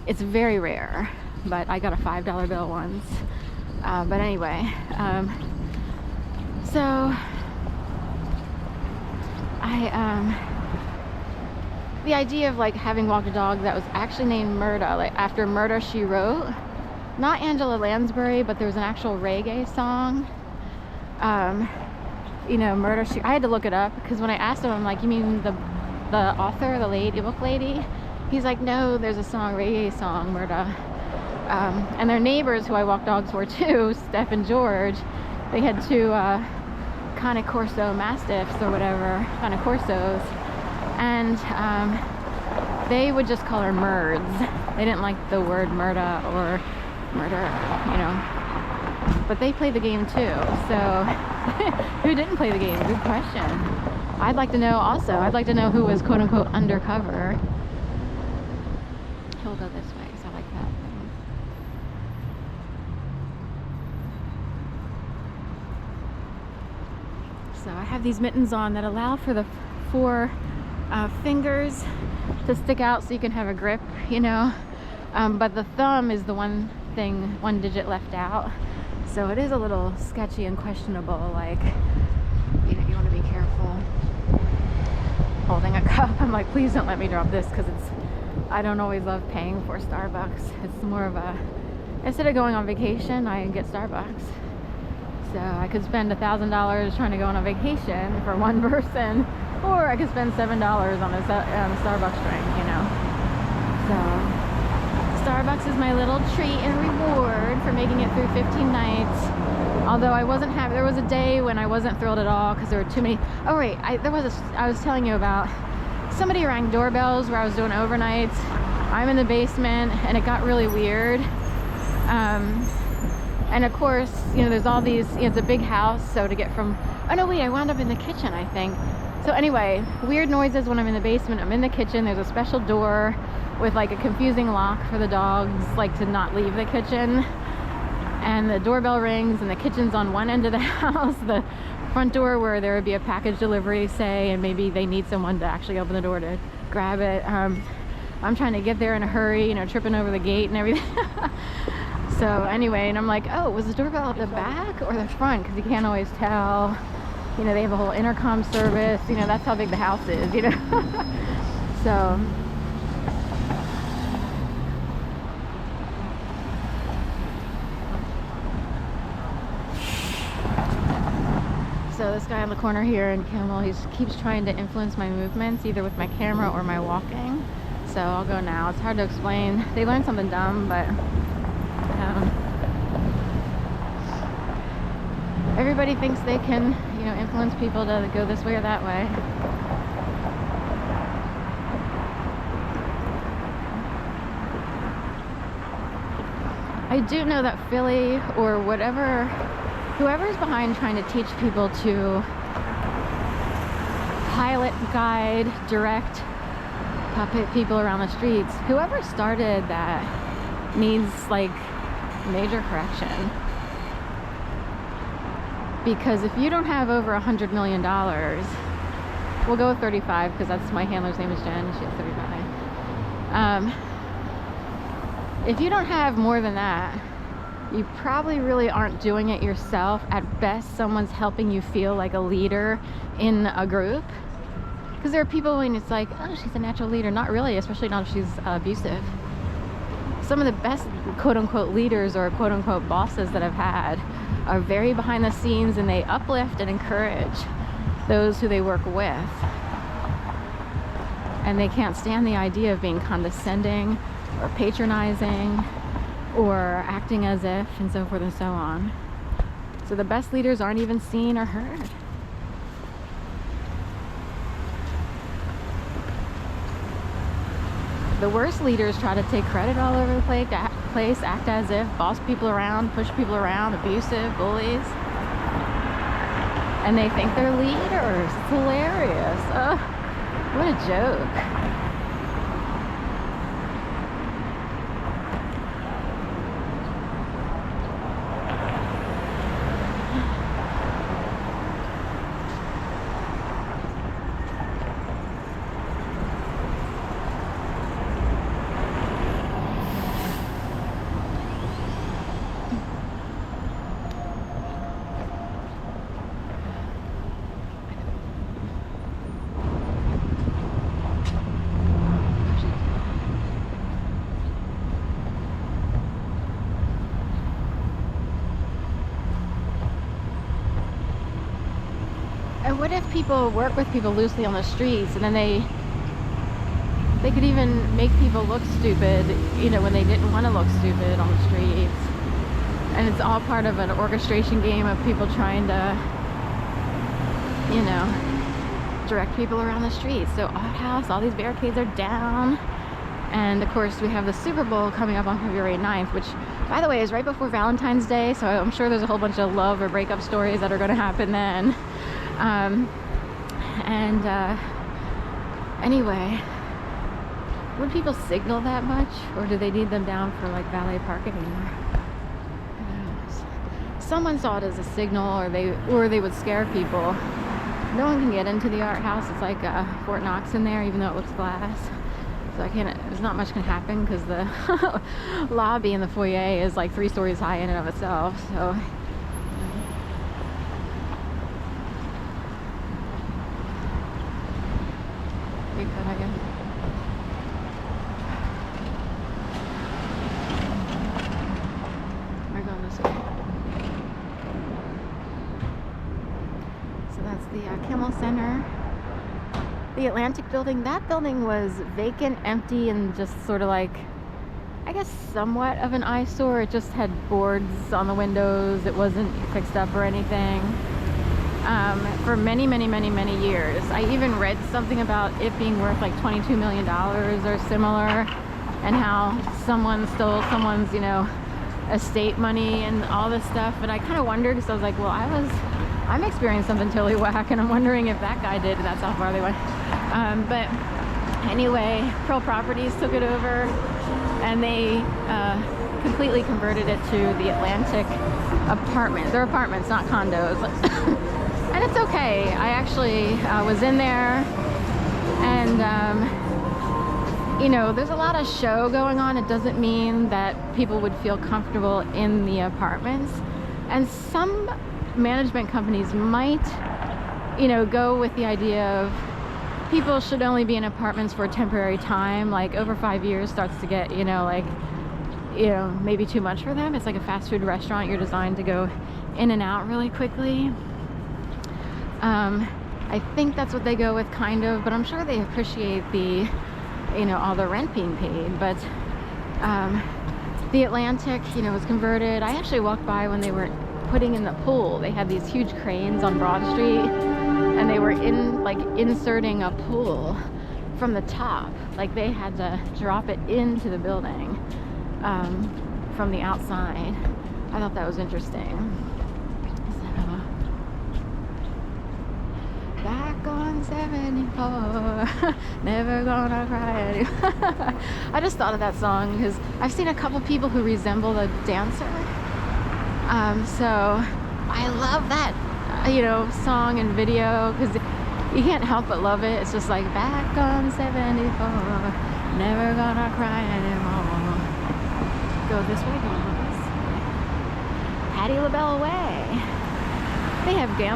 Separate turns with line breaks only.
It's very rare, but I got a $5 bill once. But anyway, so the idea of like having walked a dog that was actually named Murda, like after Murder She Wrote, not Angela Lansbury, but there was an actual reggae song. You know, Murder She. I had to look it up because when I asked him, I'm like, "You mean the author, the lady, book lady?" He's like, "No, there's a song, reggae song, Murda." And their neighbors, who I walk dogs for too, Steph and George, they had two Cane Corso Mastiffs or whatever, Cane Corsos, and they would just call her Murds. They didn't like the word Murda or murder, you know. But they play the game too, so who didn't play the game? Good question. I'd like to know also. I'd like to know who was quote unquote undercover. He'll go this way, so I like that. So I have these mittens on that allow for the four fingers to stick out so you can have a grip, you know. But the thumb is the one digit left out. So it is a little sketchy and questionable, like, you know, you want to be careful holding a cup. I'm like, please don't let me drop this, because I don't always love paying for Starbucks. It's more of a, instead of going on vacation, I get Starbucks. So I could spend $1,000 trying to go on a vacation for one person, or I could spend $7 on a Starbucks drink, you know. So Starbucks is my little treat and reward for making it through 15 nights. Although I wasn't happy. There was a day when I wasn't thrilled at all because there were too many. Oh right, I was telling you about somebody rang doorbells where I was doing overnights. I'm in the basement and it got really weird. And of course, you know, there's all these, you know, it's a big house, so to get from, oh no wait, I wound up in the kitchen, I think. So anyway, weird noises when I'm in the basement. I'm in the kitchen, there's a special door with like a confusing lock for the dogs, like to not leave the kitchen. And the doorbell rings and the kitchen's on one end of the house, the front door where there would be a package delivery, say, and maybe they need someone to actually open the door to grab it. I'm trying to get there in a hurry, you know, tripping over the gate and everything. So anyway, and I'm like, oh, was the doorbell at the back or the front? Because you can't always tell. You know, they have a whole intercom service. You know, that's how big the house is, you know. So this guy on the corner here in Kimmel, he keeps trying to influence my movements, either with my camera or my walking. So I'll go now. It's hard to explain. They learned something dumb, but everybody thinks they can, you know, influence people to go this way or that way. I do know that Philly or whatever, whoever's behind trying to teach people to pilot, guide, direct, puppet people around the streets, whoever started that needs like major correction. Because if you don't have over $100 million, we'll go with 35 because that's my handler's name is Jen, she has 35. If you don't have more than that, you probably really aren't doing it yourself. At best, someone's helping you feel like a leader in a group. Because there are people when it's like, oh, she's a natural leader. Not really, especially not if she's abusive. Some of the best quote-unquote leaders or quote-unquote bosses that I've had are very behind the scenes, and they uplift and encourage those who they work with. And they can't stand the idea of being condescending or patronizing or acting as if, and so forth and so on. So the best leaders aren't even seen or heard. The worst leaders try to take credit all over the place, act as if, boss people around, push people around, abusive, bullies. And they think they're leaders. It's hilarious. Ugh, what a joke. what if people work with people loosely on the streets, and then they could even make people look stupid, you know, when they didn't want to look stupid on the streets. And it's all part of an orchestration game of people trying to, you know, direct people around the streets. So Odd House, all these barricades are down. And of course we have the Super Bowl coming up on February 9th, which, by the way, is right before Valentine's Day. So I'm sure there's a whole bunch of love or breakup stories that are going to happen then. Anyway, would people signal that much, or do they need them down for like valet parking? Someone saw it as a signal, or they would scare people. No one can get into the art house. It's like Fort Knox in there, even though it looks glass. So there's not much can happen because the lobby in the foyer is like 3 stories high in and of itself. So we could, I guess. We're going this way. So that's the Kimmel Center. The Atlantic building, that building was vacant, empty, and just sort of like, I guess, somewhat of an eyesore. It just had boards on the windows. It wasn't fixed up or anything for many, many, many, many years. I even read something about it being worth like $22 million or similar, and how someone stole someone's, you know, estate money and all this stuff. And I kind of wondered, because I was like, well, I'm experiencing something totally whack, and I'm wondering if that guy did, and that's how far they went. But anyway, Pearl Properties took it over, and they completely converted it to the Atlantic apartment. They're apartments, not condos. And it's okay. I actually was in there, and you know, there's a lot of show going on. It doesn't mean that people would feel comfortable in the apartments. And some management companies might, you know, go with the idea of people should only be in apartments for a temporary time, like over 5 years starts to get, you know, like, you know, maybe too much for them. It's like a fast food restaurant. You're designed to go in and out really quickly. I think that's what they go with, kind of, but I'm sure they appreciate the, you know, all the rent being paid. But the Atlantic, you know, was converted. I actually walked by when they were putting in the pool. They had these huge cranes on Broad Street, and they were inserting a pool from the top. Like they had to drop it into the building from the outside. I thought that was interesting. So, back on 74, never gonna cry anymore. I just thought of that song because I've seen a couple people who resemble a dancer. So I love that, you know, song and video, because you can't help but love it. It's just like, back on 74, never gonna cry anymore. Go this way, go this way. Patti LaBelle Way. They have gambling.